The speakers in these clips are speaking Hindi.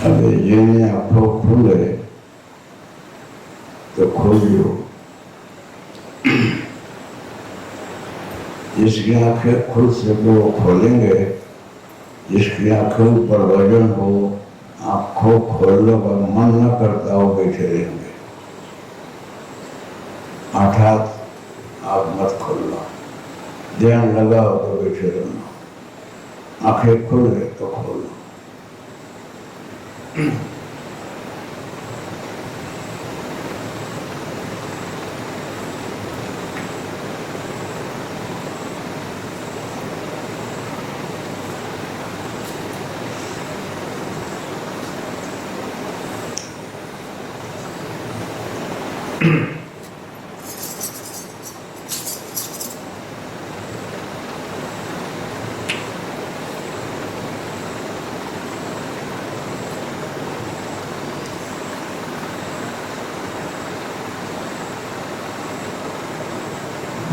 હવે જેને આંખો ખુલે तो खोलियो। जिसकी आंखें खुल सके वो खोलेंगे, जिसकी आंखों पर वजन हो, आंखों खोलने का मन न करता हो बैठे रहेंगे। अर्थात आप मत खोलना, ध्यान लगाओ तो बैठे रहना, आंखें खुले तो खोलो।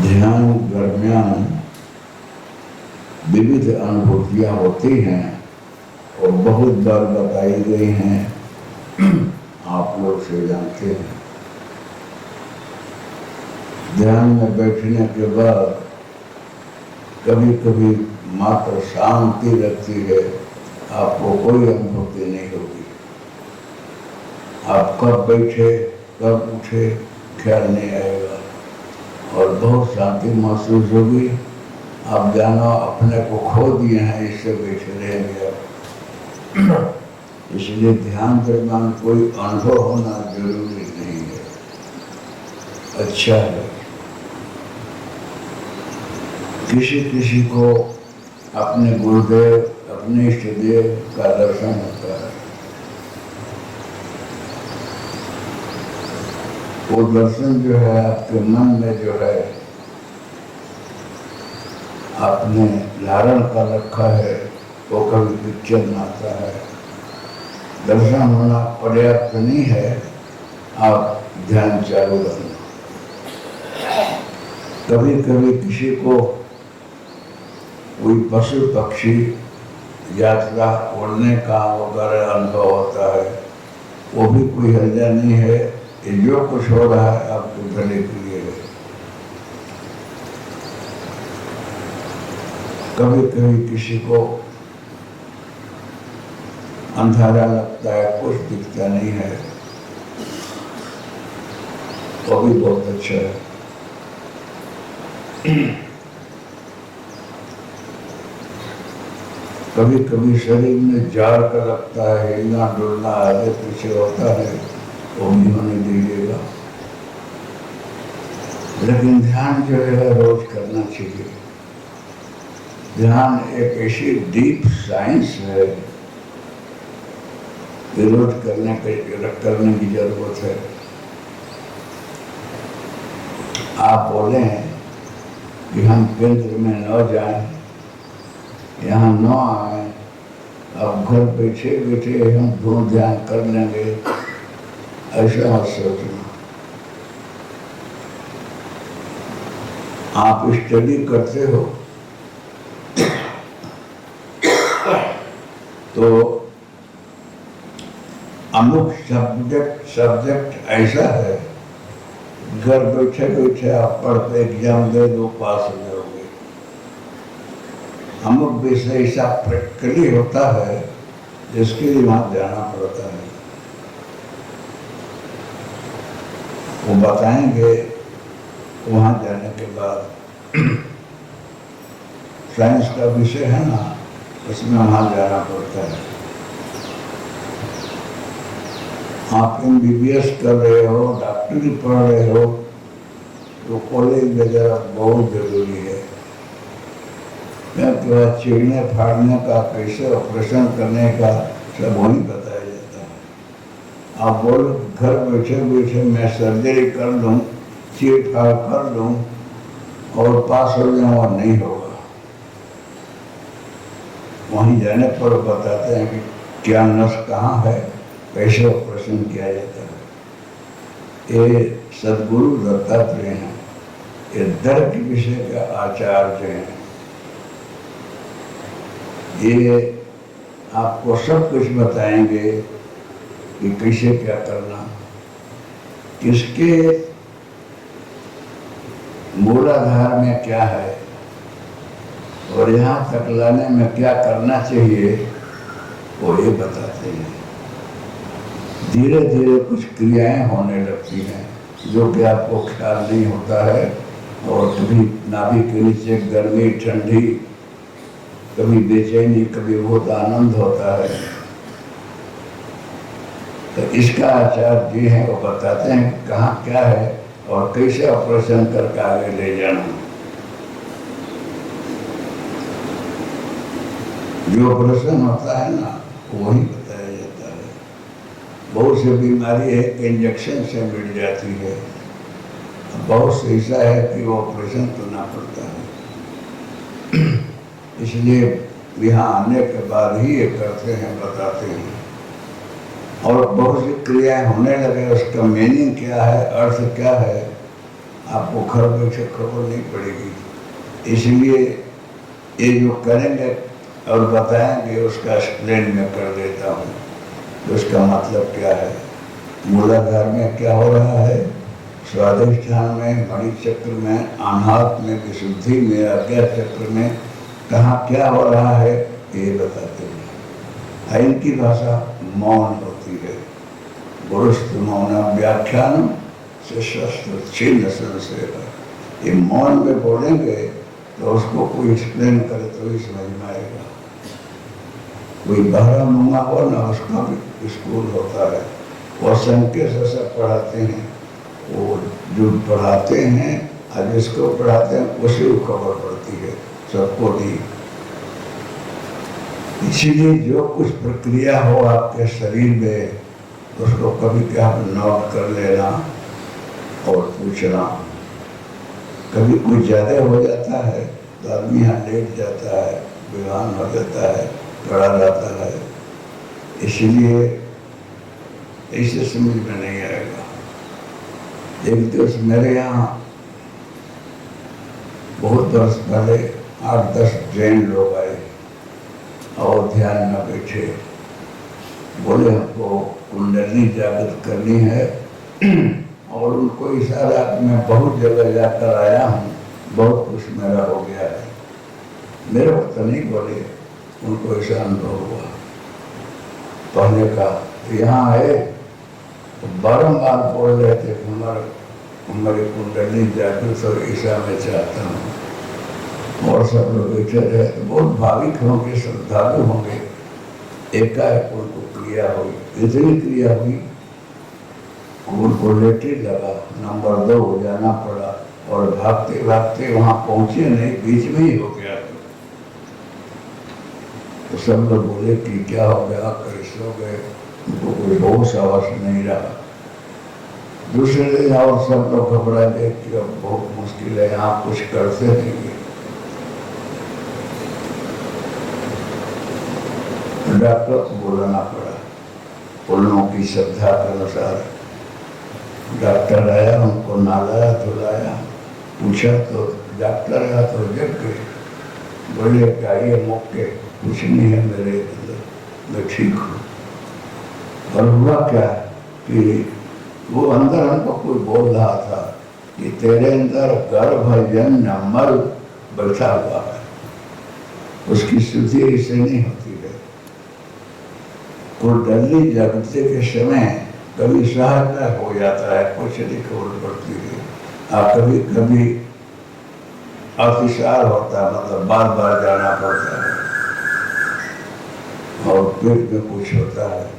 ध्यान दरमियान विविध अनुभूतियां होती हैं और बहुत बार बताई गई हैं, आप लोग से जानते हैं। ध्यान में बैठने के बाद कभी कभी मात्र शांति लगती है, आपको कोई अनुभूति नहीं होगी। आप कब बैठे कब उठे ख्याल नहीं आएगा और बहुत शांति महसूस होगी। आप जानो अपने को खो दिए हैं, इससे बैठे रहेंगे आप। इसलिए ध्यान दरमियान कोई अनुभव होना जरूरी नहीं है, अच्छा है। किसी किसी को अपने गुरुदेव अपने इष्टदेव का दर्शन होता है, वो दर्शन जो है आपके मन में जो है आपने धारण कर रखा है, वो कभी पिक्चर में आता है। दर्शन होना पर्याप्त नहीं है, आप ध्यान चालू रखना। कभी कभी किसी को कोई पशु पक्षी यात्रा उड़ने का वगैरह अनुभव होता है, वो भी कोई हर्जा नहीं है, जो कुछ हो रहा है आपके भले के लिए है। कभी कभी किसी को अंधारा लगता है, कुछ दिखता नहीं है, वो भी बहुत अच्छा है। कभी कभी शरीर में जाड़ का लगता है, हिलना डुलना आगे पीछे होता है, वो भी होने दीजिएगा। लेकिन ध्यान जो है रोज करना चाहिए। ध्यान एक ऐसी डीप साइंस है कि रोज करने की जरूरत है। आप बोले कि हम केंद्र में न जाएं, यहाँ न आए, अब घर बैठे बैठे हम धूम ध्यान कर लेंगे, ऐसा मत सोचना। आप स्टडी करते हो तो अमुक सब्जेक्ट ऐसा है, घर बैठे बैठे आप पढ़ते एग्जाम दे दो, पास हो जाओगे। अमुक विषय ऐसा प्रैक्टिकली होता है जिसके लिए वहां जाना पड़ता है। वो बताएंगे वहां जाने के बाद। साइंस का विषय है ना, उसमें वहां जाना पड़ता है। आप MBBS कर रहे हो, डॉक्टरी पढ़ रहे हो, तो कॉलेज वगैरह बहुत जरूरी है। उसके बाद चिड़ने फाड़ने का, कैसे ऑपरेशन करने का सब वहीं बताया जाता है। आप बोलो घर बैठे बैठे मैं सर्जरी कर लूँ, चीर फाड़ कर लूँ और पास हो जाऊँ, और नहीं होगा। वहीं जाने पर बताते हैं कि क्या नस कहाँ है, कैसे ऑपरेशन किया जाता है। ये सदगुरु दत्तात्रेय हैं, ये दर्द विषय का आचार्य हैं। ये आपको सब कुछ बताएंगे कि कैसे क्या करना, किसके मूलाधार में क्या है और यहाँ तक लाने में क्या करना चाहिए, वो ये बताते हैं। धीरे धीरे कुछ क्रियाएं होने लगती हैं जो कि आपको ख्याल नहीं होता है, और कभी नाभि के नीचे गर्मी ठंडी, कभी बेचैनी, कभी बहुत आनंद होता है। तो इसका आचार्य जी हैं वो बताते हैं कि कहाँ क्या है और कैसे ऑपरेशन करके आगे ले जाना। जो ऑपरेशन होता है ना वही बताया जाता है। बहुत सी बीमारी है कि इंजेक्शन से मिट जाती है, बहुत से ऐसा है कि वो ऑपरेशन करना पड़ता है। इसलिए यहाँ आने के बाद ही ये करते हैं, बताते हैं। और बहुत सी क्रियाएं होने लगे, उसका मीनिंग क्या है, अर्थ क्या है, आपको घर बैठे खबर नहीं पड़ेगी। इसलिए ये जो करेंगे और बताएंगे उसका एक्सप्लेन मैं कर देता हूँ। तो उसका मतलब क्या है, मूलाधार में क्या हो रहा है, स्वाधिष्ठान में, मणि चक्र में, अनाहत में, विशुद्धि में, आज्ञा चक्र में कहाँ क्या हो रहा है ये बताते हैं। इनकी भाषा मौन होती है। गुरुस्त मौन व्याख्यान से शस्त्र छिन्न संशय। ये मौन में बोलेंगे तो उसको कोई एक्सप्लेन करे तो ही समझ में आएगा। कोई बहरा मुंगा हो ना, उसका भी स्कूल होता है, वो संख्या से सब पढ़ाते हैं। वो जो पढ़ाते हैं आज जिसको पढ़ाते हैं उसी को खबर पड़ती है, सबको नहीं। इसीलिए जो कुछ प्रक्रिया हो आपके शरीर में उसको कभी क्या नोट कर लेना और पूछना। कभी कुछ ज़्यादा हो जाता है तो आदमी यहाँ लेट जाता है, बेभान हो जाता है, पड़ा जाता है। इसलिए ऐसे समझ में नहीं आएगा। एक दिवस मेरे यहाँ बहुत वर्ष पहले 8-10 जैन लोग आए और ध्यान में बैठे। बोले हमको कुंडली जागृत करनी है और उनको इशारा मैं बहुत जगह जाकर आया हूँ, बहुत कुछ मेरा हो गया है। मेरे को तो नहीं बोले, उनको ऐसा अनुभव हुआ। पहले का यहाँ आए तो बारम्बार बोल रहे थे कि हमारी कुंडली जागृत और ईशा में चाहता हूँ। और सब लोग बैठे रहे तो बहुत भाविक होंगे, श्रद्धालु होंगे। एकाएक उनको क्रिया हुई, इतनी क्रिया हुई उनको लेटे लगा, नंबर 2 हो जाना पड़ा और भागते भागते वहाँ पहुँचे नहीं, बीच में ही हो गया। तो सब लोग बोले कि क्या हो गया, कैसे हो गए, उनको कोई होश आवास नहीं रहा। दूसरे दिन और सब लोग घबरा गए कि अब बहुत मुश्किल है, यहाँ कुछ करते नहीं। डॉक्टर को बुलाना पड़ा, उन लोगों की श्रद्धा के अनुसार। डॉक्टर आया, उनको नहलाया धुलाया, पूछा तो डॉक्टर आया तो जग गए। बोले क्या ये मौके कुछ नहीं है मेरे अंदर, मैं ठीक हूँ। और हुआ क्या कि वो अंदर हमको कोई बोल रहा था कि तेरे अंदर गर्भजन्य मल बैठा हुआ है, उसकी शुद्धि ऐसे नहीं होती है। कुंडली जागृति के समय कभी सहज हो जाता है, कुछ नहीं खबर पड़ती है। कभी कभी अतिसार होता है, मतलब बार बार जाना पड़ता है। और पेट में कुछ होता है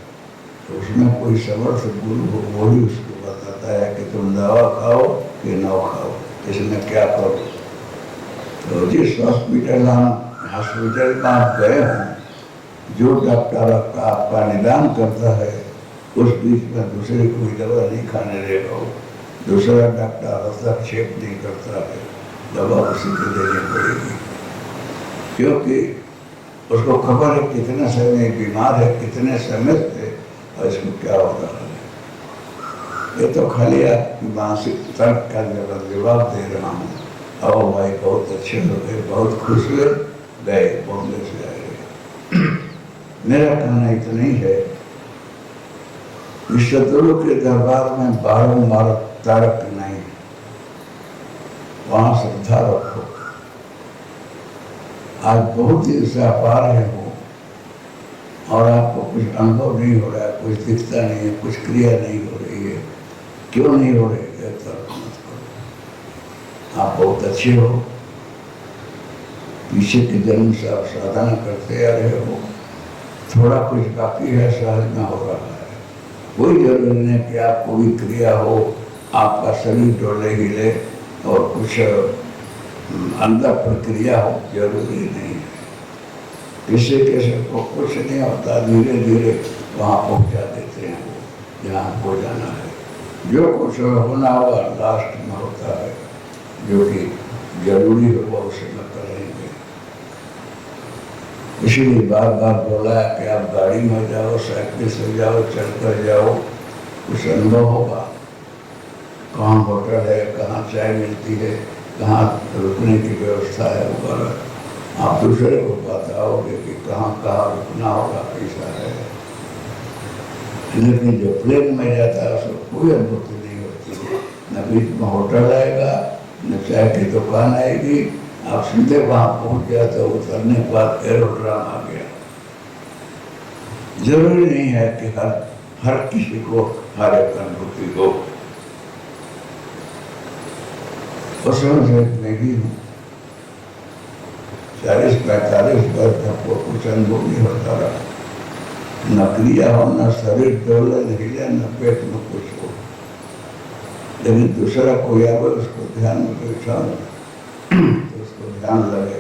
तो उसमें कोई समर्थ गुरु हो, वही उसको बताता है कि तुम दवा खाओ कि न खाओ, इसमें क्या करो। तो जिस हॉस्पिटल में आप गए हों, जो डॉक्टर आपका निदान करता है उस बीच में दूसरे कोई दवा नहीं खाने देगा। दूसरा डॉक्टर हस्तक्षेप नहीं करता है, दवा उसी को देनी पड़ेगी, क्योंकि उसको खबर है कितने समय बीमार है, कितने समय से और इसको क्या हो रहा है। ये तो खाली आपकी मानसिक तर्क का जवाब दे रहा हूँ। आओ भाई बहुत अच्छे हो गए, बहुत खुश हुए, गए बॉम्बे से आए। मेरा कहना इतना ही है इस शत्रु के दरबार में बारंबार तारक नहीं, वहां श्रद्धा रखो। आज बहुत दिन से आप आ रहे हो और आपको कुछ अनुभव नहीं हो रहा है, कुछ दिखता नहीं है, कुछ क्रिया नहीं हो रही है। क्यों नहीं हो रही है? तर्क मत करो। आप बहुत अच्छे हो, पीछे के जन्म से आप साधना करते आ रहे हो, थोड़ा कुछ बाकी है, सहज में हो रहा है। कोई जरूरी नहीं कि आपको भी क्रिया हो, आपका शरीर डोले हिले और कुछ अंदर प्रक्रिया हो, जरूरी नहीं है। किसी किसी को कुछ नहीं होता, धीरे धीरे वहाँ पहुँचा देते हैं वो जहाँ को जाना है। जो कुछ होना होगा लास्ट में होता है, जो कि जरूरी होगा उसे न करेंगे। इसीलिए बार बार बोला है कि आप गाड़ी में जाओ, साइकिल से जाओ, चलकर जाओ, कुछ अनुभव होगा। कहाँ होटल है, कहाँ चाय मिलती है, कहाँ रुकने की व्यवस्था है वगैरह। आप दूसरे को बताओगे कि कहाँ कहाँ रुकना होगा, कैसा है। लेकिन जो प्लेन में जाता है उसको कोई अनुभूति नहीं होती है। न बीच में होटल आएगा, न चाय की दुकान आएगी, आप सीधे वहाँ पहुँच जाते हो। उतरने के बाद एरोड्राम आ गया। जरूरी नहीं है कि हर किसी को हर एक अनुभूति हो। उसमें से मैं भी हूँ, 40-45 वर्ष तक वो कुछ अनुभव नहीं होता रहा, न क्रिया हो, न शरीर डोले, न हिले, न पेट में कुछ हो। लेकिन दूसरा कोई आवे, उसको ध्यान में बैठाऊं तो उसको ध्यान लगे।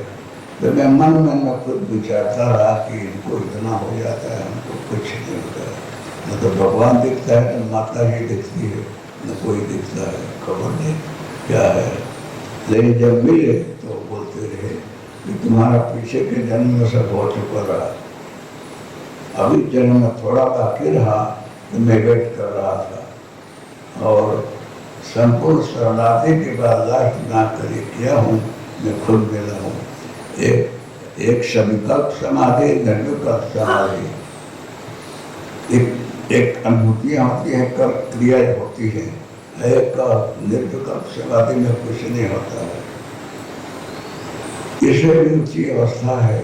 तो मैं मन में खुद विचारता रहा कि इनको इतना हो जाता है, हमको कुछ नहीं होता है। न तो भगवान दिखता है, न माता जी दिखती है, न कोई दिखता है, खबर नहीं क्या है। लेकिन जब मिले तो बोलते रहे कि तुम्हारा पीछे के जन्म में सब हो चुका रहा, अभी जन्म में थोड़ा बाकी रहा तो मैं वेट कर रहा था। और संपूर्ण शरणार्थी के बाद लास्ट ना करे क्या हूँ, मैं खुद मिला हूँ। एक सविकल्प समाधि, निर्विकल्प समाधि, एक अनुभूतियाँ होती हैं, कर क्रिया होती है। एक निर्विकल्प समाधि में कुछ नहीं होता है। इसे भी ऊंची अवस्था है,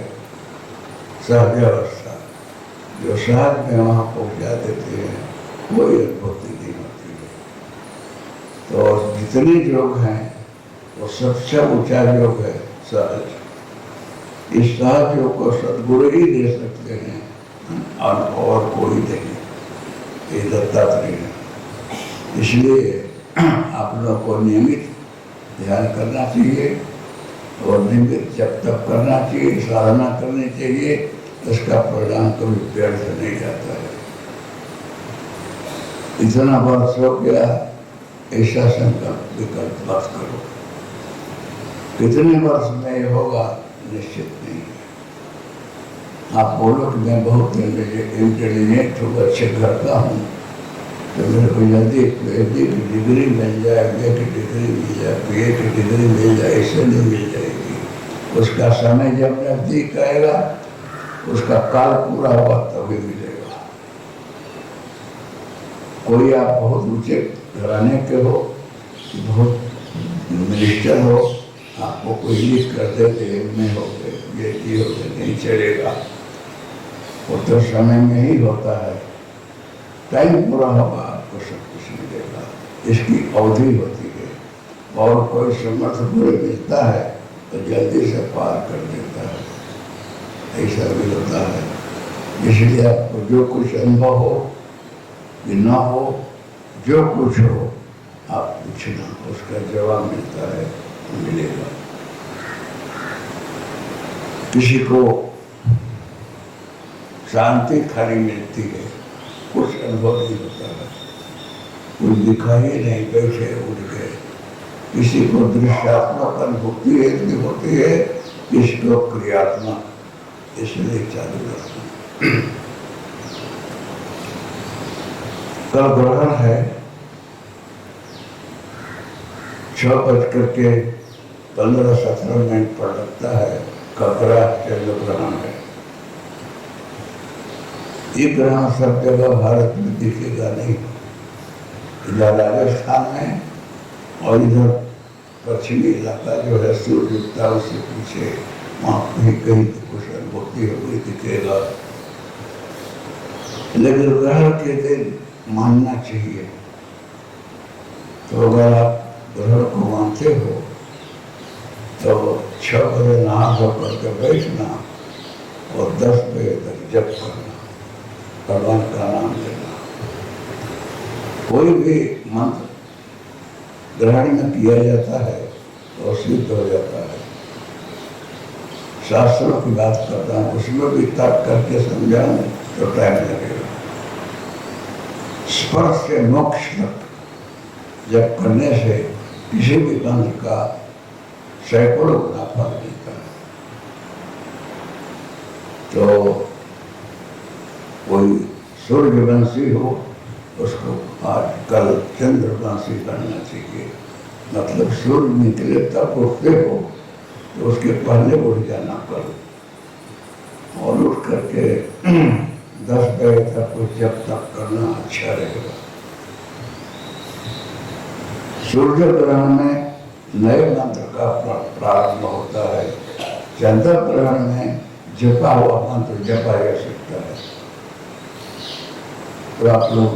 सहज अवस्था, जो सहज में वहाँ पहुँचा देते हैं, कोई अनुभूति नहीं होती है। तो जितने योग हैं वो सबसे ऊंचा योग है सहज। इस सहज योग को सद्गुरु ही दे सकते हैं और कोई नहीं, ये दत्तात्रेय है। इसलिए आप लोग को नियमित ध्यान करना चाहिए और नियमित जप तप करना चाहिए, साधना करनी चाहिए। इसका परिणाम कभी व्यर्थ नहीं जाता है। इतना वर्ष हो गया, ऐसा संकल्प विकल्प मत करो। कितने वर्ष में ये होगा निश्चित नहीं है। आप बोलो कि मैं बहुत इंटेलिजेंट हूँ, अच्छे घर का हूँ, तो मेरे को जल्दी PhD की डिग्री मिल जाए, MA की डिग्री मिल जाए, PA की डिग्री मिल जाए, ऐसे नहीं मिल जाएगी। उसका समय जब नजदीक आएगा, उसका काल पूरा हुआ तभी मिलेगा। कोई आप बहुत ऊंचे घराने के हो, बहुत मिनिस्टर हो, आपको कोई लिख कर दे MA हो गए, PhD हो गए, नहीं चलेगा। वो तो समय में ही होता है। टाइम पूरा होगा, आपको सब कुछ मिलेगा। इसकी अवधि होती है। और कोई समर्थ गुरु मिलता है तो जल्दी से पार कर देता है, ऐसा भी होता है। इसलिए आपको जो कुछ अनुभव हो कि न हो, जो कुछ हो, आप पूछना, उसका जवाब मिलता है, मिलेगा। किसी को शांति खाली मिलती है, कुछ अनुभव नहीं होता है, कुछ दिखाई नहीं, बैठे उठ गए। किसी को दृश्यात्मक अनुभूति होती है, किसी को क्रियात्मक, इसलिए चालू रखना। कल ग्रहण है, 6:15-17 पर लगता है। कल ग्रह चंद्र ग्रहण है। ये ग्रहण सब जगह भारत में दिखेगा नहीं। इधर राजस्थान में और इधर पश्चिमी इलाका जो है सूर्य उगता उससे पीछे वहाँ कहीं कहीं कुछ अनुभूति होगी दिखेगा। लेकिन ग्रहण के दिन मानना चाहिए। तो अगर आप ग्रहण को मानते हो तो 6 बजे नहा धो करके बैठना और 10 बजे तक जप करना, भगवान का नाम लेना। कोई भी मंत्र ग्रहण में किया जाता है और सिद्ध हो जाता है। शास्त्रों की बात करता हूँ, उसमें भी तर्क करके समझाऊं तो टाइम लगेगा। स्पर्श से मोक्ष तक जब करने से किसी भी मंत्र का सैकड़ों गुना फल मिलता है। तो कोई सूर्यवंशी हो उसको आज कल चंद्रवंशी करना चाहिए। मतलब सूर्य निकले तब उठते हो तो उसके पहले उठ जाना कल और उठ करके 10 बजे तक जब तक करना अच्छा रहेगा। सूर्य ग्रहण में नए मंत्र का प्रारंभ होता है। चंद्र ग्रहण में जपा हुआ मंत्र जपा जा सकता है। तो आप लोग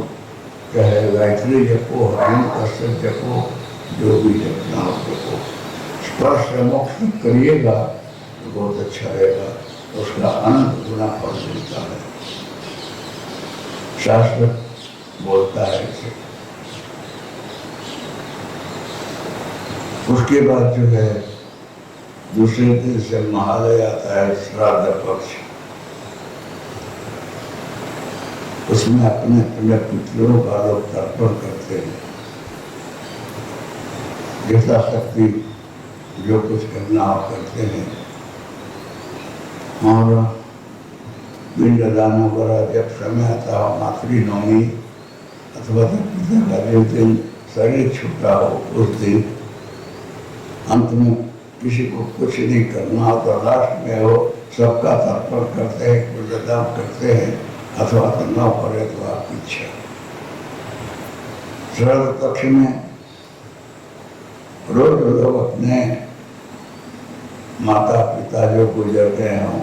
चाहे गायत्री जपो, हरिओम कश्यप जपो, जो भी जपना हो जपो, स्पर्श से मोक्ष करिएगा तो बहुत अच्छा रहेगा। उसका अनंत गुना फल मिलता है। शास्त्र बोलता है इसे। उसके बाद जो है दूसरे दिन से महालय आता है, श्राद्ध पक्ष। उसमें अपने अपने पितरों का लोग तर्पण करते हैं। जैसा शक्ति जो कुछ करना हो करते हैं। और पिंडदान वगैरह जब समय आता हो, मातृनवमी अथवा पिता का जिस दिन शरीर छूटा हो उस दिन अंत में किसी को कुछ नहीं करना हो तो लास्ट में हो सबका तर्पण करते हैं, पिंडदान करते हैं, अथवा तो न करे तो आपकी इच्छा। श्राद्ध पक्ष में रोज लोग अपने माता पिता जो गुजर गए हों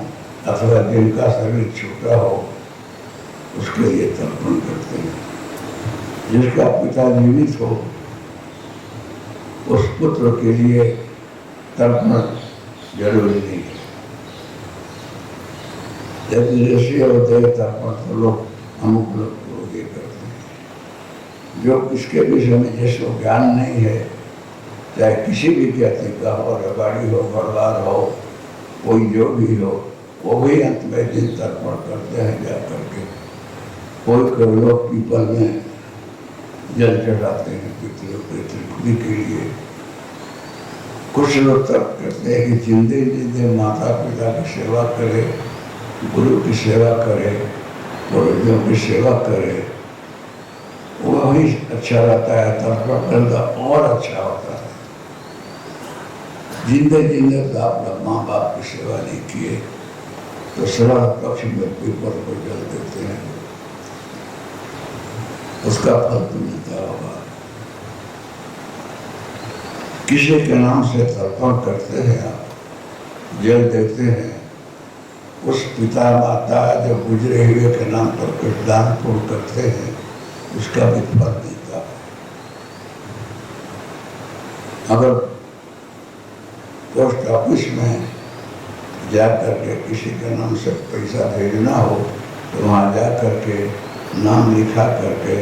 अथवा जिनका शरीर छूटा हो उसके लिए तर्पण करते हैं। जिसका पिता जीवित हो उस पुत्र के लिए तर्पण जरूरी नहीं है। लेकिन ऋषि और देवता तर्पण तो लोग अमुक लोग ये करते हैं। जो इसके विषय में जिसको ज्ञान नहीं है, चाहे किसी भी जाति का हो, रबाड़ी हो, भरवार हो, कोई जो भी हो, वो भी अंत में दिन तर्पण करते हैं जा करके। कोई लोग पीपल में जल चढ़ाते हैं पितरों के त्रिपुरी के लिए। कुछ लोग तर्क करते हैं कि जिंदे जिंदे माता पिता की सेवा करे, गुरु की सेवा करे, पूर्वजों की सेवा करे, वही अच्छा रहता है। तर्पण करना और अच्छा होता है। जिंदे जिंदे तो अपना माँ बाप की सेवा नहीं किए तो श्राद्ध पक्ष में पीपल को जल देते हैं, उसका फल तो मिलता होगा। किसी के नाम से तर्पण करते हैं आप, जल देते हैं, उस पिता माता जो गुजरे हुए के नाम पर कुछ दान पुण्य करते हैं, उसका भी फल मिलता है। अगर पोस्ट ऑफिस में जा करके किसी के नाम से पैसा भेजना हो तो वहाँ जा करके नाम लिखा करके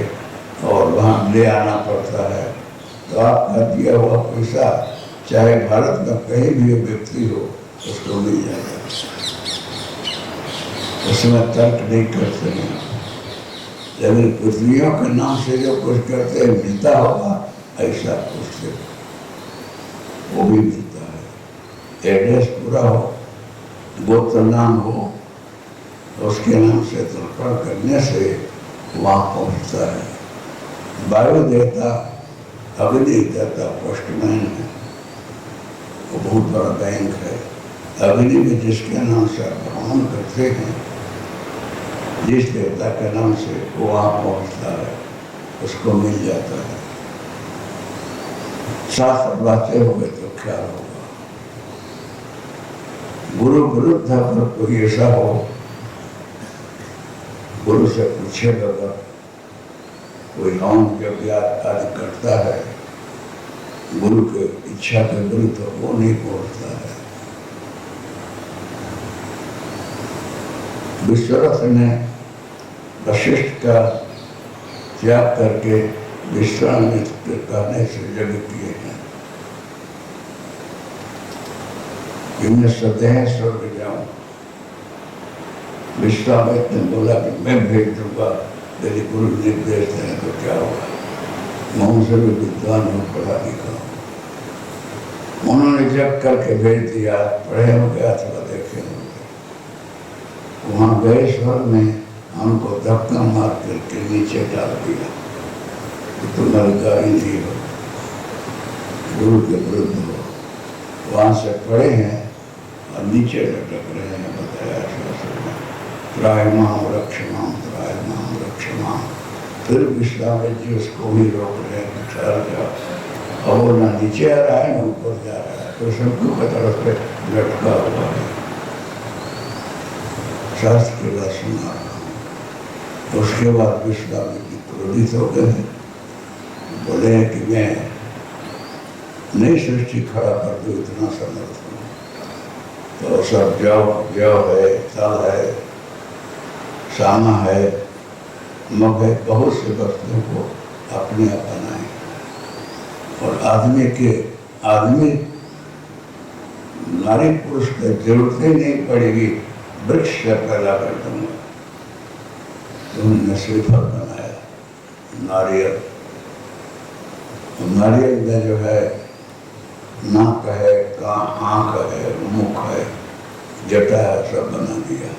और वहाँ ले आना पड़ता है। तो आपका दिया हुआ पैसा चाहे भारत में कहीं भी व्यक्ति हो उसको मिल जाएगा। उसमें तर्क नहीं करते हैं। लेकिन पृथ्वियों के नाम से जो कुछ करते हैं मिलता होगा ऐसा पूछते वो भी मिलता है। एड्रेस पूरा हो, गोत्र नाम हो, उसके नाम से तर्पण करने से वहाँ पहुँचता है। वायु देवता, अग्नि देवता पोस्टमैन है, वो बहुत बड़ा बैंक है। अग्नि में जिसके नाम से भ्रमण करते हैं जिस देवता के नाम से वो वहाँ पहुँचता है उसको मिल जाता है। शास्त्र बातें हो गए तो क्या होगा। गुरु विरुद्ध अगर कोई ऐसा हो, गुरु से पूछेगा अगर कोई हवन यज्ञ आदि करता है, गुरु के इच्छा के विरुद्ध तो वो नहीं पहुंचता है। विश्वरथ ने वशिष्ठ का त्याग करके विश्वामित्र कहने से यज्ञ किए हैं। इनमें सदैव स्वर्ग जाऊं। विश्वामित्र ने बोला कि मैं भेज दूंगा, यदि गुरु निर्देश दें तो क्या होगा। मैं उनसे भी विद्वान हूँ, पढ़ा लिखा हूँ। उन्होंने जग करके भेज दिया, पढ़े हो गया थोड़ा देखे होंगे। वहाँ गए स्वर्ग में हमको धक्का मार करके नीचे डाल दिया कि तुम्हारी गाड़ी नहीं हो, गुरु के विरुद्ध हो। वहाँ से पढ़े हैं और नीचे लटक रहे हैं। बताया शास्त्र में त्रायमाम रक्षमाम, त्रायमाम रक्षमाम। फिर विश्वामित्र जी उसको भी रोक रहे हैं, ठहर जाओ। और वो ना नीचे आ रहा है ना ऊपर जा रहा है, तो शंकु की तरफ पे लटका हुआ है। शास्त्र की बात सुना रहा हूँ। उसके बाद विश्वामित्र जी क्रोधित हो गए, बोले कि मैं नई सृष्टि खड़ा कर दूँ, इतना समर्थ हूँ। तो सब जौ है, तल है, सामा है, मग है, बहुत से वस्तुओं को अपने अपनाए। और आदमी नारी पुरुष की जरूरत ही नहीं पड़ेगी, वृक्ष से पैदा कर दूंगा। तो उन्होंने श्रीफल बनाया, नारियल। नारियल में जो है नाक है, आँख है, मुख है, जटा है, सब बना दिया।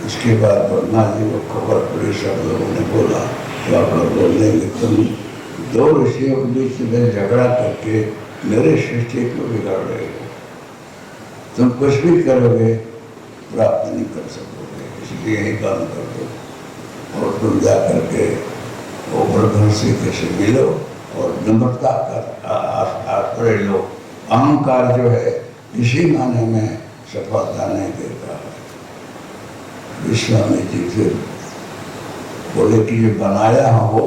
इसके बाद ब्रह्मा जी को खबर पड़ी, सब लोगों ने बोला तो आप लोग बोलने कि तुम दो ऋषियों के बीच में झगड़ा करके मेरे सृष्टि को बिगाड़ रहे हो। तुम कुछ भी करोगे प्राप्त नहीं कर सकोगे, इसलिए यही काम कर दो। और तुम जा करके वो ब्रह्मर्षि से मिलो और नम्रता का आश्रय लो। अहंकार जो है इसी माने में सफलता नहीं देता है। विश्वामित्र जी फिर बोले कि ये बनाया हो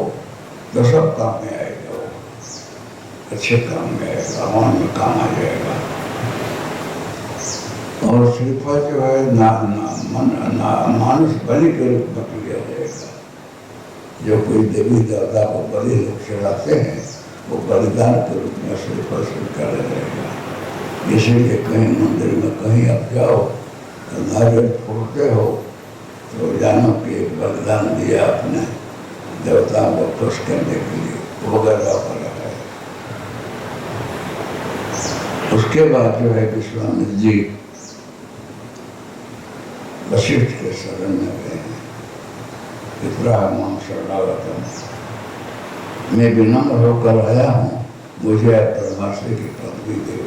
तो सब काम में आएगा, वो अच्छे काम में आएगा, हवन में काम आ जाएगा। और श्रीफल जो है मानुष बलि के रूप में किया जाएगा। जो कोई देवी देवता को बलि लोग चढ़ाते हैं, वो बलिदान के रूप में श्रीफल स्वीकार रहेगा। इसीलिए कहीं मंदिर में कहीं आप जाओ तो नारियल फोड़ते हो तो जानो कि एक बलिदान दिया अपने देवताओं को खुश करने के लिए, वगैरह वगैरह है। उसके बाद जो है विश्वामित्र जी वशिष्ठ के शरण में गए हैं। पितरामाम शरणागतम, मैं विनम्र होकर आया हूँ, मुझे ब्रह्मर्षि की पदवी दे।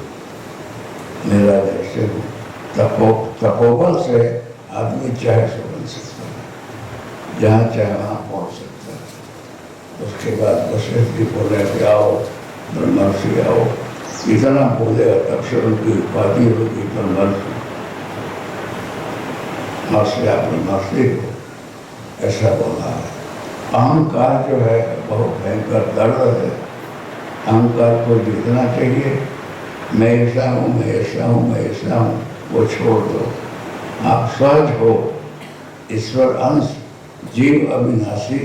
मेरा जैसे तपोबल से आदमी चाहे सो बन सकता है, जहाँ चाहे वहाँ पहुँच सकता है। उसके बाद वशिष्ठ जी बोले कि आओ ब्रह्मर्षि आओ। इतना बोलेगा तब से उनकी उपाधि होगी ब्रह्मर्षि, ब्रह्मर्षि को ऐसा बोला है। अहंकार जो है बहुत भयंकर दर्द है। अहंकार को जीतना चाहिए। मैं ऐसा हूँ, मैं ऐसा हूँ, मैं ऐसा हूँ, वो छोड़ दो। आप सहज हो, ईश्वर अंश, जीव अविनाशी,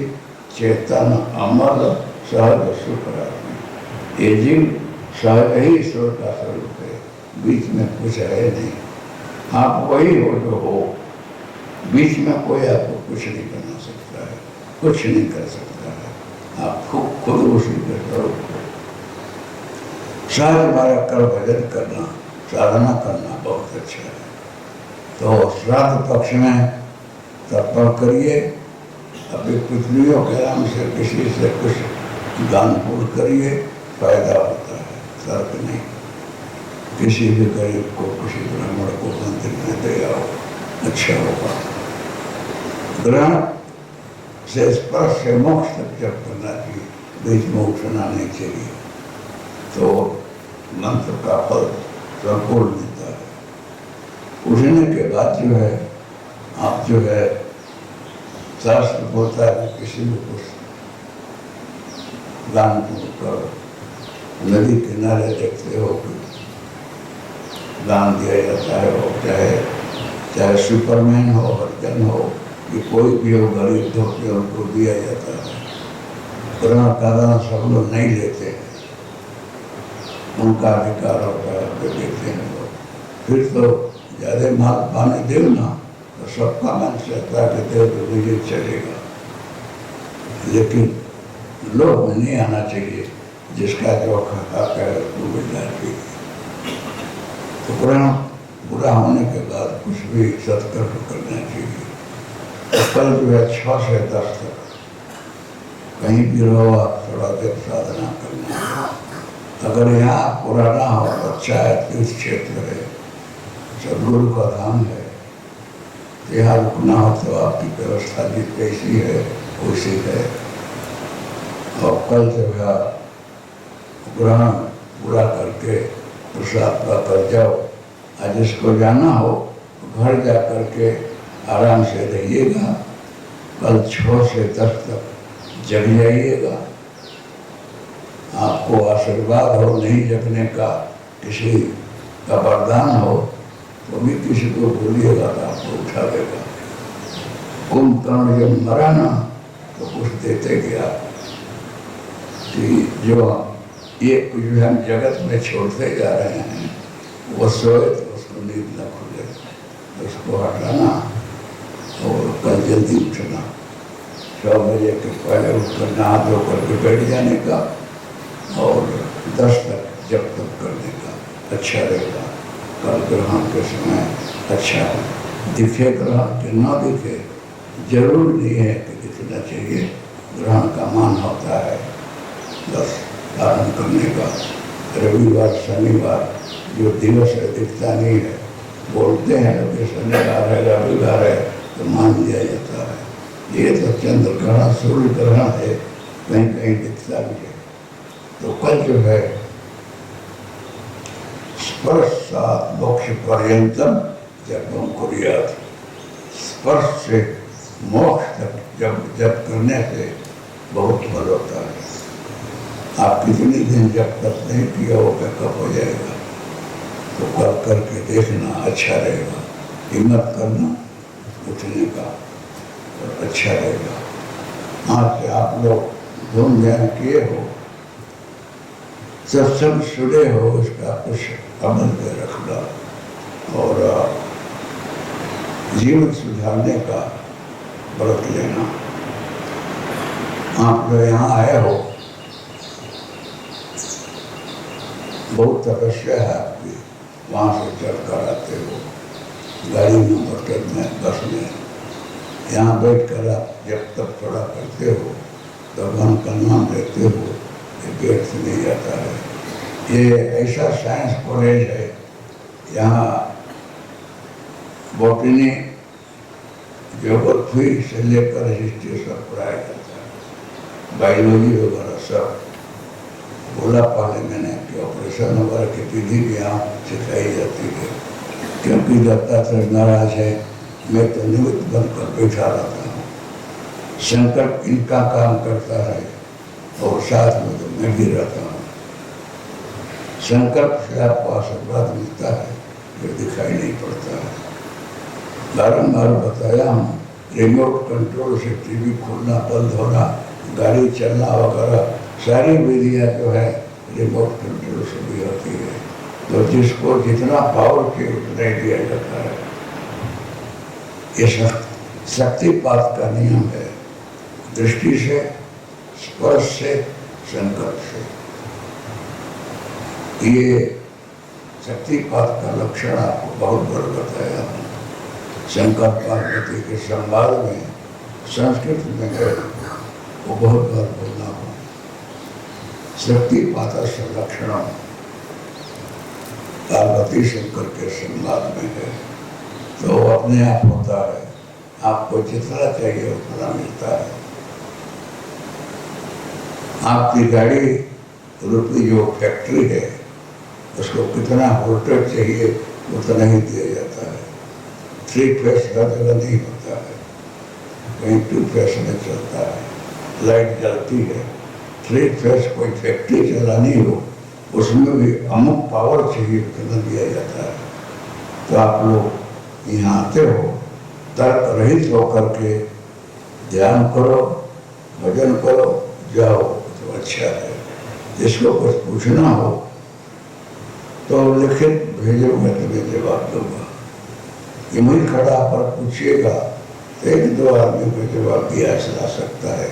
चेतन अमर, सहज सुख राशि। ये जीव सहज ही ईश्वर का स्वरूप है, बीच में कुछ है नहीं। आप वही हो जो हो, बीच में कोई आपको कुछ नहीं बना सकता है, कुछ नहीं कर सकता है। आप खुद उसी के स्वरूप हो। सहज हमारा कर भजन करना, साधना करना बहुत अच्छा है। तो श्राद्ध पक्ष में तर्पण करिए, अपनी पुत्रियों के नाम से किसी से कुछ दान पुण्य करिए, फायदा होता है, तर्क नहीं। किसी भी गरीब को, किसी ब्राह्मण को मंदिर में दे आओ, अच्छा होगा। ग्रहण से स्पर्श से मोक्ष तक जप करना चाहिए, बीच में उठना नहीं चाहिए, तो मंत्र का फल संपूर्ण मिलता है। उठने के बाद जो है आप जो है शास्त्र बोलता है किसी भी कुछ दान कर, नदी किनारे देखते हो दान दिया जाता है, और चाहे सुपरमैन हो, अर्जन हो, कि कोई भी हो, गरीब धोखे उनको दिया जाता है। ग्रहण का दान सब लोग नहीं लेते हैं, उनका अधिकार होता है, वे देते हैं लोग। फिर तो ज़्यादा माल पानी दे ना तो सबका मन चाहता है कि दे तो मुझे चलेगा, लेकिन लोभ में नहीं आना चाहिए, जिसका जो हक है उसको मिलना चाहिए। तो ग्रहण पूरा होने के बाद कुछ भी सत्कर्म करना चाहिए। तो कल जो है 6 से 10 तक कहीं भी रहो आप थोड़ा जब साधना करना। अगर यहाँ पुराना हो, अच्छा है, तीर्थ क्षेत्र है, सदगुरु का धाम है, तो यहाँ रुकना हो तो आपकी व्यवस्था भी कैसी है वैसी है। और कल जो है ग्रहण पूरा करके प्रसाद पाकर जाओ। आज जिसको जाना हो घर जा करके आराम से रहिएगा। कल 6 से 10 तक जग जाइएगा। आपको आशीर्वाद हो नहीं जगने का, किसी का वरदान हो तो भी किसी को बोलिएगा तो आपको उठा देगा। कुंभकर्ण जब मरा ना तो कुछ देते गया कि जो ये कुछ हम जगत में छोड़ते जा रहे हैं, वो सोए तो उसको नींद न खुले, तो उसको हटाना और कल जल्दी उठना। 6 बजे के पहले उठकर नहा धो करके बैठ जाने का और 10 तक जब तक करने का अच्छा रहेगा। कल ग्रहण के समय अच्छा दिखे ग्रहण के न दिखे जरूर नहीं है कि दिखना चाहिए। ग्रहण का मान होता है बस पालन करने का। रविवार शनिवार जो दिवस है दिखता नहीं है, बोलते हैं लोग शनिवार है रविवार है तो मान लिया जाता है। ये तो चंद्र ग्रहण सूर्य ग्रहण है, कहीं कहीं दिखता भी है। तो कल जो है स्पर्शात् मोक्ष पर्यंतम जपम कुर्यात्, स्पर्श से मोक्ष तक जप करने से बहुत फल होता है। आप कितनी दिन जब तक नहीं किया वो कब हो जाएगा, तो कल करके देखना अच्छा रहेगा। हिम्मत करना उठने का और अच्छा रहेगा। आज से आप लोग धूम ध्यान किए हो, सत्संग सुने हो, उसका कुछ अमल में रखना और जीवन सुधारने का व्रत लेना। आप लोग यहाँ आए हो, बहुत तपस्या है आपकी, वहाँ से चल कर आते हो गाड़ी में, मोटर में, बस में। यहाँ बैठ कर आप जब तक थोड़ा करते हो भगवान का नाम लेते हो, ये पेट से नहीं जाता है। ये ऐसा साइंस कॉलेज है, यहाँ बॉटनी ज्योग्राफी से लेकर हिस्ट्री सब पढ़ाया जाता है, बायोलॉजी वगैरह सब। बोला पहले मैंने कि ऑपरेशन वगैरह की विधि भी यहाँ सिखाई जाती है, क्योंकि दत्तात्रेय नाराज है, मैं तो निमित्त बनकर बैठा रहता हूँ। संकट इनका काम करता है और साथ में तो मैं भी रहता हूँ। संकल्प से आपको आशीर्वाद मिलता है जो दिखाई नहीं पड़ता है। बारंबार बताया हूँ, रिमोट कंट्रोल से टीवी खोलना बंद होना, गाड़ी चलना वगैरह सारी विधियाँ जो है रिमोट कंट्रोल से भी होती है। तो जिसको जितना पावर की उतना ही दिया जाता है। ये शक्तिपात का नियम है, दृष्टि से, स्पर्श से, संकल्प से। ये शक्तिपात का लक्षण आपको बहुत बार बताया हूँ। शंकर पार्वती के संवाद में संस्कृत में है, वो बहुत बार बोलना हो। शक्तिपात से लक्षण पार्वती शंकर के संवाद में है, तो अपने आप होता है। आपको जितना चाहिए उतना मिलता है। आपकी गाड़ी रुपी जो फैक्ट्री है उसको कितना वोल्टेज चाहिए उतना ही दिया जाता है। 3 फेस हर जगह नहीं होता है, कहीं 2 फेस में चलता है, लाइट जलती है। 3 फेस कोई फैक्ट्री चलानी हो उसमें भी अमुक पावर चाहिए उतना दिया जाता है। तो आप लोग यहाँ आते हो, तर्क रहित होकर के ध्यान करो, भजन करो, जाओ तो अच्छा है। जिसको कुछ पूछना हो तो लिखित भेजो, मैं तुम्हें जवाब दूंगा। ये मुझे खड़ा पर पूछिएगा तो 1-2 आदमी को जवाब दिया जा सकता है,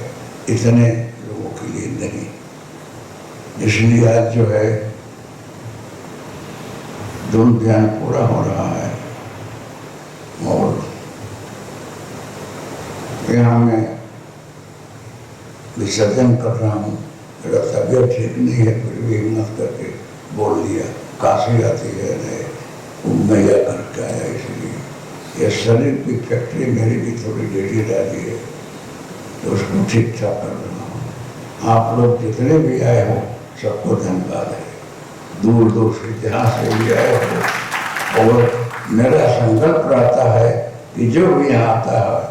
इतने लोगों के लिए नहीं। इसलिए आज जो है धूम ध्यान पूरा हो रहा है और यहाँ मैं विसर्जन कर रहा हूँ। मेरा तबीयत ठीक नहीं है, फिर भी हिम्मत करके बोल दिया। काशी आती है नहीं मैया करके आया, इसलिए यह शरीर की फैक्ट्री मेरी भी थोड़ी डेढ़ी डाली है तो उसको ठीक ठाक कर रहा हूँ। आप लोग जितने भी आए हो सबको धन्यवाद है। दूर दूर से जहाँ से भी आए हो, और मेरा संकल्प रहता है कि जो भी यहाँ आता है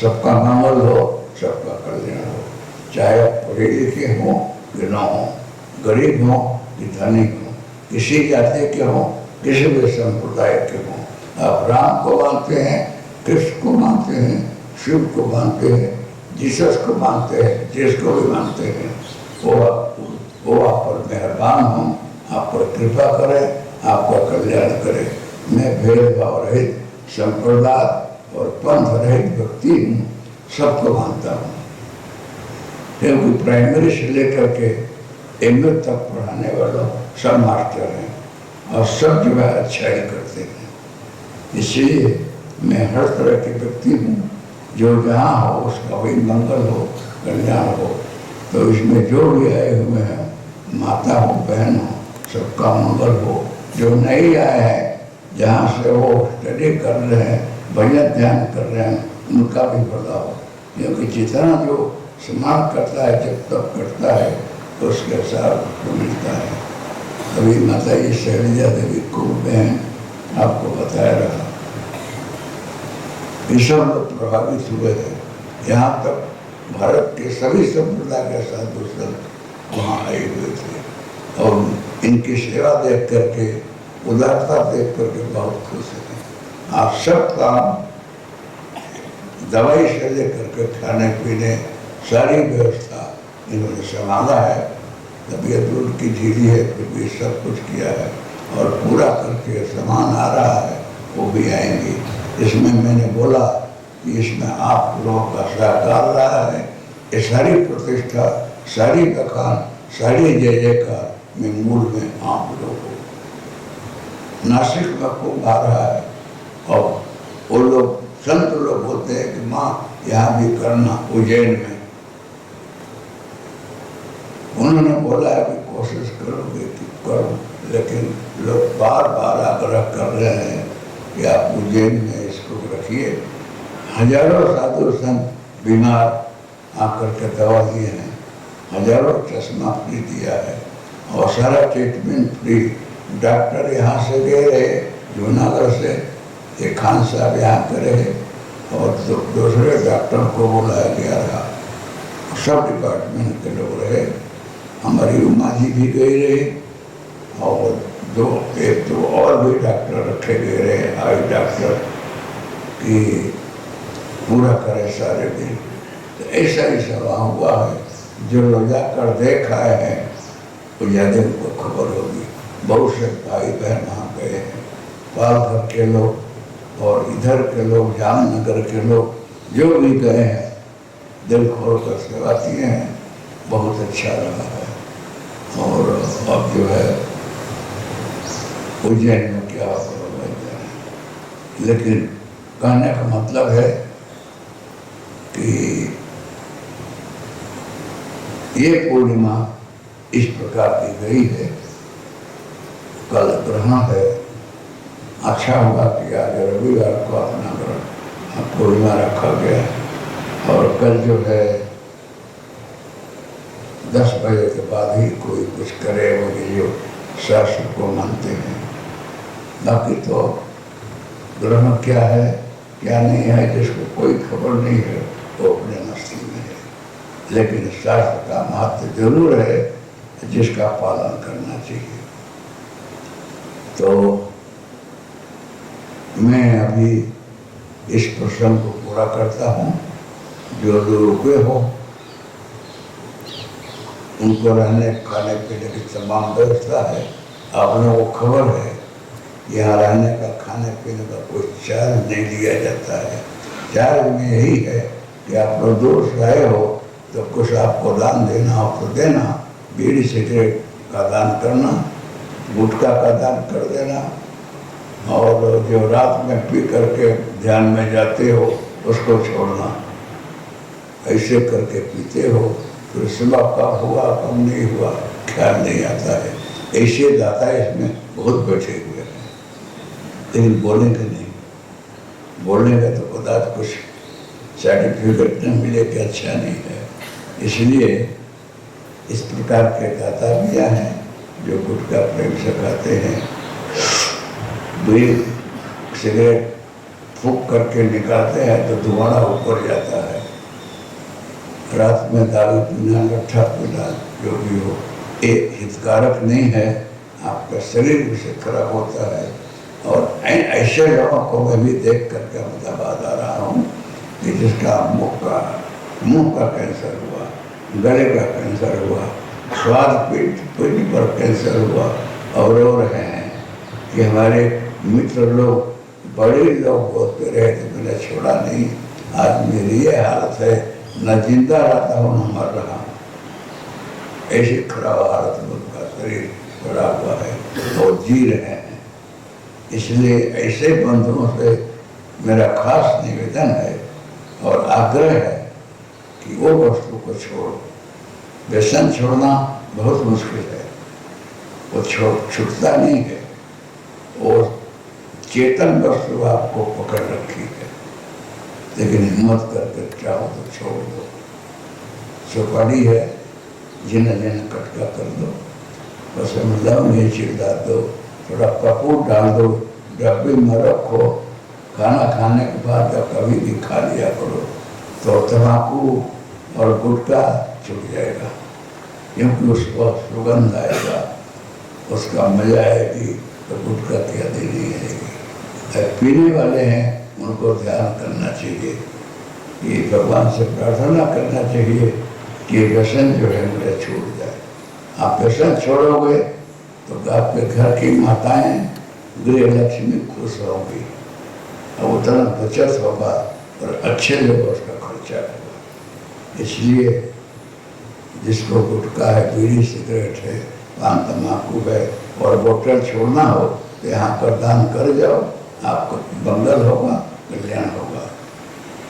सबका मंगल हो, सबका कल्याण हो। चाहे आप पढ़े लिखे हों कि न हो, गरीब हों कि धनिक हों, किसी जाति के हों, किसी भी संप्रदाय के हों। आप राम को मानते हैं, कृष्ण को मानते हैं, शिव को मानते हैं, जीसस को मानते हैं, जिसको भी मानते हैं, वो आप पर मेहरबान हों, आप पर कृपा करें, आपका कल्याण करें। मैं भेदभाव रहित, संप्रदाय और पंथ रहित व्यक्ति हूँ, सबको मानता हूँ। क्योंकि प्राइमरी से लेकर के एमए तक पढ़ाने वालों सब मास्टर हैं और सब जो है अच्छा ही करते हैं। इसलिए मैं हर तरह के व्यक्ति हूँ, जो जहाँ हो उसका भी मंगल हो, कल्याण हो। तो इसमें जो भी आए हुए हैं, माता हो, बहन हो, सबका मंगल हो। जो नहीं आए हैं, जहाँ से वो स्टडी कर रहे हैं, भजन ध्यान कर रहे हैं, उनका भी भला हो। क्योंकि जितना जो सम्मान करता है, जब तक करता है तो उसके अनुसार उसको मिलता है। अभी माता जी शैलजा देवी को बहन आपको बताया रहा, ये सब लोग प्रभावित हुए हैं। यहाँ तक भारत के सभी संप्रदाय के साधु संत वहाँ आए हुए थे और इनकी सेवा देख करके, उदारता देख करके बहुत खुश हैं। आप सब काम दवाई से लेकर के खाने पीने सारी व्यवस्था इन्होंने संभाला है। तबीयत उनकी ढीली है, फिर भी सब कुछ किया है और पूरा करके सामान आ रहा है, वो भी आएंगे। इसमें मैंने बोला कि इसमें आप लोगों का सहकार रहा है। ये सारी प्रतिष्ठा, सारी बखान, सारी जय जयकार में मूल में आप लोगों को नासिक में खूब आ रहा है। और वो लोग संत लोग बोलते हैं कि माँ यहाँ भी करना, उज्जैन में उन्होंने बोला है कि कोशिश करोगे कि करो, लेकिन लोग बार बार आग्रह कर रहे हैं कि आप उज्जैन में इसको रखिए। हजारों साधु संत बीमार आकर के दवा दिए हैं, हजारों चश्मा फ्री दिया है और सारा ट्रीटमेंट फ्री। डॉक्टर यहाँ से गए रहे जूनागढ़ से, एक खान साहब यहाँ के रहे और दूसरे डॉक्टर को बुलाया गया रहा, सब डिपार्टमेंट के लोग रहे। हमारी उमा जी भी गई रहे और एक दो और भी डॉक्टर रखे गए रहे, आई डॉक्टर कि पूरा करे सारे दिन। तो ऐसा ही सब हुआ है। जो लोग जाकर देख आए हैं तो ज़्यादा उनको खबर होगी। बहुत से भाई बहन वहाँ गए हैं, पालघर के लोग और इधर के लोग, जामनगर के लोग, जो भी गए हैं दिल खोल कर सेवा किए हैं, बहुत अच्छा रहा है। और अब जो है उज्जैन में क्या होगा, लेकिन कहने का मतलब है कि ये पूर्णिमा इस प्रकार की गई है। कल ग्रहण है, अच्छा हुआ कि आज रविवार को अपना ग्रहण अखोई में रखा गया। और कल जो है 10 बजे के बाद ही कोई कुछ करे, वो जो शास्त्र को मानते हैं। बाकी तो ग्रहण क्या है क्या नहीं है जिसको कोई खबर नहीं है, वो अपने मस्ती में है। लेकिन शास्त्र का महत्व जरूर है जिसका पालन करना चाहिए। तो मैं अभी इस प्रसंग को पूरा करता हूँ। जो रुके हो उनको रहने खाने पीने की तमाम व्यवस्था है। आपने वो खबर है, यहाँ रहने का खाने पीने का कोई चार्ज नहीं लिया जाता है। चार्ज में यही है कि आप निर्दोष रहे हो तो कुछ आपको दान देना हो तो देना, बीड़ी सिगरेट का दान करना, गुटखा का दान कर देना, और जो रात में पी करके ध्यान में जाते हो उसको छोड़ना। ऐसे करके पीते हो तो सुबह कब हुआ कब नहीं हुआ ख्याल नहीं आता है। ऐसे दाता इसमें बहुत बैठे हुए हैं, लेकिन बोलेंगे नहीं। बोलेंगे तो पदार्थ कुछ सर्टिफिकेट न मिले कि अच्छा नहीं है। इसलिए इस प्रकार के दाता भी हैं जो गुटखा प्रेम से खाते हैं, बीड़ी सिगरेट फूंक करके निकालते हैं तो धुआं ऊपर जाता है। रात में दारू पीना, लट्ठा पीना, जो भी हो, एक हितकारक नहीं है। आपका शरीर भी से खराब होता है। और ऐसे लोगों को मैं भी देख करके अहमदाबाद आ रहा हूँ कि जिसका मुंह का कैंसर हुआ, गले का कैंसर हुआ, स्वाद पेट पर कैंसर हुआ, और रो रहे हैं कि हमारे मित्र लोग बड़े लोग बोलते रहे थे, मैंने छोड़ा नहीं। आज मेरी ये हालत है, न जिंदा रहता हूँ न मर रहा हूँ। ऐसी खराब हालत में उनका शरीर पड़ा हुआ है और जी रहे हैं। इसलिए ऐसे बंधुओं से मेरा खास निवेदन है और आग्रह है कि वो वस्तु को छोड़ो। व्यसन छोड़ना बहुत मुश्किल है, वो छूटता नहीं है। और चेतन वस्तु आपको पकड़ रखी है, लेकिन हिम्मत करके चाहो तो छोड़ दो। सुपारी है, जिन्हें जिन्हें कटका कर दो, बस लव में चिड़ा दो, थोड़ा कपूर डाल दो, डब्बे में रखो। खाना खाने के बाद जब कभी भी खा लिया करो तो तम्बाकू और गुटखा छूट जाएगा, क्योंकि उसको सुगंध आएगा, उसका मजा आएगी, तो गुटखा की याद नहीं आएगी। पीने वाले हैं उनको ध्यान करना चाहिए कि भगवान से प्रार्थना करना चाहिए कि व्यसन जो है मुझे छूट जाए। आप व्यसन छोड़ोगे तो आपके घर की माताएं, गृह लक्ष्मी खुश होंगी और उतना बचत होगा और अच्छे लोग उसका खर्चा होगा। इसलिए जिसको गुटखा है, बीड़ी सिगरेट है, पान तम्बाकू है और बोतल छोड़ना हो तो यहाँ पर दान कर जाओ, आपको मंगल होगा, कल्याण होगा।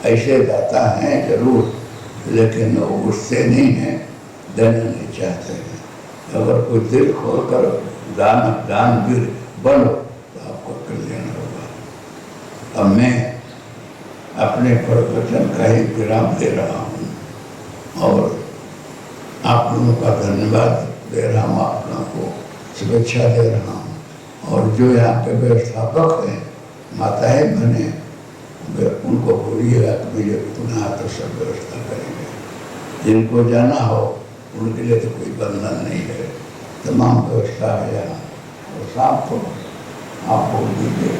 ऐसे दाता हैं जरूर, लेकिन वो गुस्से नहीं हैं, देना नहीं चाहते हैं। अगर कोई दिल खोल कर दानवीर बनो तो आपको कल्याण होगा। अब मैं अपने प्रवचन का ही विराम दे रहा हूँ और आप लोगों का धन्यवाद दे रहा हूँ, आप लोगों को शुभेच्छा दे रहा हूँ। और जो यहाँ के व्यवस्थापक हैं, माताएं बने, उनको बोलिएगा कि मुझे पुनः तो सब व्यवस्था करेंगे। जिनको जाना हो उनके लिए तो कोई बंधन नहीं है, तमाम व्यवस्था है यहाँ। और शाम को आप बोल दीजिए।